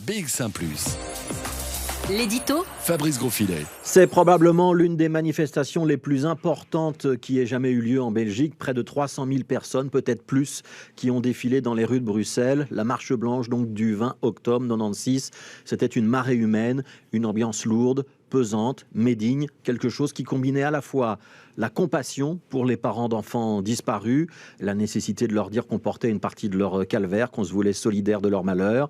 BX1 ⁇ L'édito Fabrice Grosfilet. C'est probablement l'une des manifestations les plus importantes qui ait jamais eu lieu en Belgique. Près de 300 000 personnes, peut-être plus, qui ont défilé dans les rues de Bruxelles. La marche blanche donc du 20 octobre 96, c'était une marée humaine, une ambiance lourde, pesante, mais digne, quelque chose qui combinait à la fois la compassion pour les parents d'enfants disparus, la nécessité de leur dire qu'on portait une partie de leur calvaire, qu'on se voulait solidaire de leur malheur,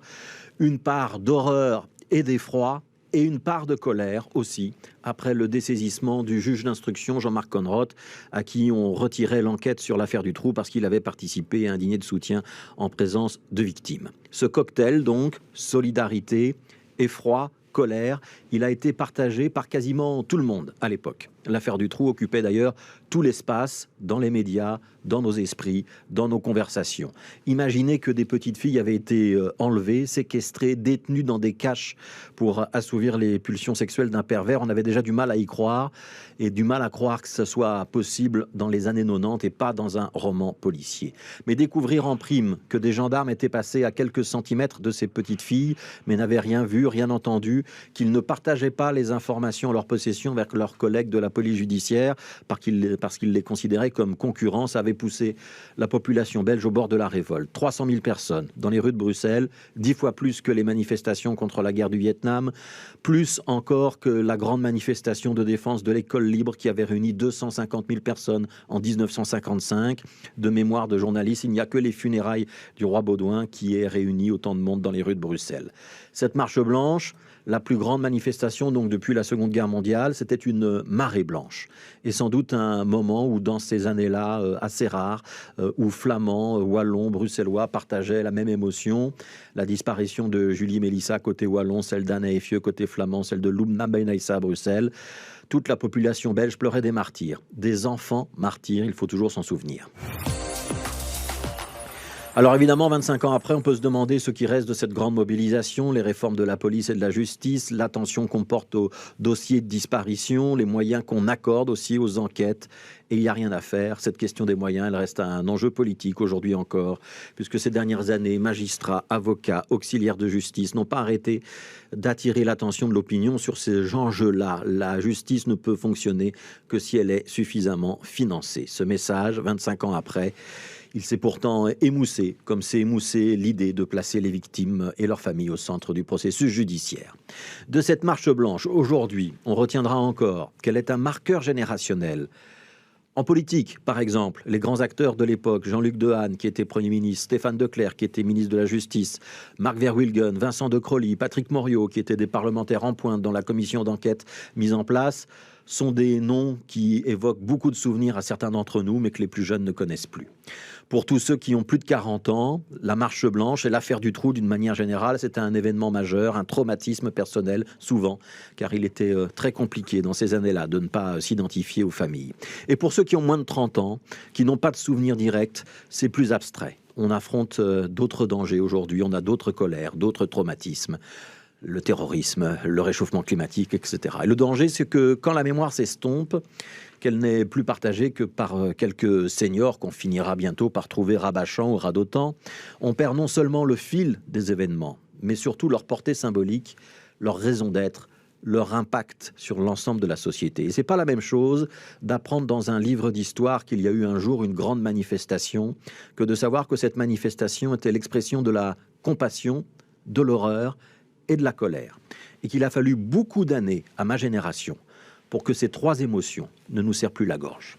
une part d'horreur et d'effroi, et une part de colère aussi, après le dessaisissement du juge d'instruction Jean-Marc Conrot, à qui on retirait l'enquête sur l'affaire du trou parce qu'il avait participé à un dîner de soutien en présence de victimes. Ce cocktail donc, solidarité, effroi, colère, il a été partagé par quasiment tout le monde à l'époque. L'affaire du trou occupait d'ailleurs tout l'espace dans les médias, dans nos esprits, dans nos conversations. Imaginez que des petites filles avaient été enlevées, séquestrées, détenues dans des caches pour assouvir les pulsions sexuelles d'un pervers. On avait déjà du mal à y croire et du mal à croire que ce soit possible dans les années 90 et pas dans un roman policier. Mais découvrir en prime que des gendarmes étaient passés à quelques centimètres de ces petites filles, mais n'avaient rien vu, rien entendu, qu'ils ne partageaient pas les informations en leur possession avec leurs collègues de la police judiciaire parce qu'ils les considéraient comme concurrents, ça avait poussé la population belge au bord de la révolte. 300 000 personnes dans les rues de Bruxelles, 10 fois plus que les manifestations contre la guerre du Vietnam, plus encore que la grande manifestation de défense de l'école libre qui avait réuni 250 000 personnes en 1955. De mémoire de journaliste, il n'y a que les funérailles du roi Baudouin qui aient réuni autant de monde dans les rues de Bruxelles. Cette marche blanche, la plus grande manifestation donc depuis la Seconde Guerre mondiale, c'était une marée blanche. Et sans doute un moment où dans ces années-là, assez rares, où flamands, wallons, bruxellois partageaient la même émotion. La disparition de Julie Mélissa côté wallon, celle d'Anna Effieux côté flamand, celle de Loumna Benayssa à Bruxelles. Toute la population belge pleurait des martyrs, des enfants martyrs, il faut toujours s'en souvenir. Alors évidemment, 25 ans après, on peut se demander ce qui reste de cette grande mobilisation, les réformes de la police et de la justice, l'attention qu'on porte aux dossiers de disparition, les moyens qu'on accorde aussi aux enquêtes. Et il n'y a rien à faire. Cette question des moyens, elle reste un enjeu politique aujourd'hui encore, puisque ces dernières années, magistrats, avocats, auxiliaires de justice n'ont pas arrêté d'attirer l'attention de l'opinion sur ces enjeux-là. La justice ne peut fonctionner que si elle est suffisamment financée. Ce message, 25 ans après, il s'est pourtant émoussé, comme s'est émoussé l'idée de placer les victimes et leurs familles au centre du processus judiciaire. De cette marche blanche, aujourd'hui, on retiendra encore qu'elle est un marqueur générationnel. En politique, par exemple, les grands acteurs de l'époque, Jean-Luc Dehaene, qui était Premier ministre, Stéphane Declercq, qui était ministre de la Justice, Marc Verwilgen, Vincent de Crolly, Patrick Moriot, qui étaient des parlementaires en pointe dans la commission d'enquête mise en place, sont des noms qui évoquent beaucoup de souvenirs à certains d'entre nous, mais que les plus jeunes ne connaissent plus. Pour tous ceux qui ont plus de 40 ans, la marche blanche et l'affaire du trou, d'une manière générale, c'était un événement majeur, un traumatisme personnel, souvent, car il était très compliqué dans ces années-là de ne pas s'identifier aux familles. Et pour ceux qui ont moins de 30 ans, qui n'ont pas de souvenirs directs, c'est plus abstrait. On affronte d'autres dangers aujourd'hui, on a d'autres colères, d'autres traumatismes. Le terrorisme, le réchauffement climatique, etc. Et le danger, c'est que quand la mémoire s'estompe, qu'elle n'est plus partagée que par quelques seniors qu'on finira bientôt par trouver rabâchants ou radotants, on perd non seulement le fil des événements, mais surtout leur portée symbolique, leur raison d'être, leur impact sur l'ensemble de la société. Et c'est pas la même chose d'apprendre dans un livre d'histoire qu'il y a eu un jour une grande manifestation que de savoir que cette manifestation était l'expression de la compassion, de l'horreur et de la colère. Et qu'il a fallu beaucoup d'années à ma génération pour que ces trois émotions ne nous serrent plus la gorge.